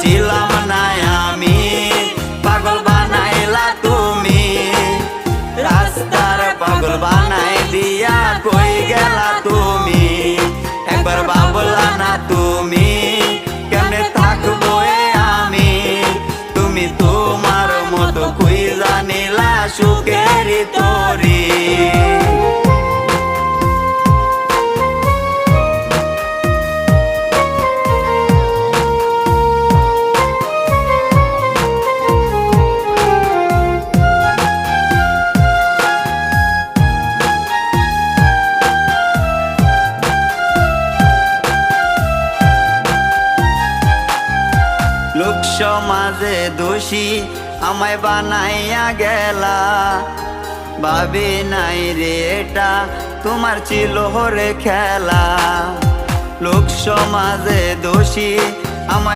ছিলাম না আমি, পাগল বানাইলা তুমি। রাস্তার পাগল বানাই দিয়া কই গেলা তুমি, একবার ভাবলা না তুমি কেমনে থাকবো আমি। তুমি তোমার মতো খুঁজা নিলা সুখের তরি। লোক সমাজে দোষী আমায় বানাইয়া গেলা, ভাবি নাই রে এটা তোমার ছিল রে খেলা। লোক সমাজে দোষী আমায়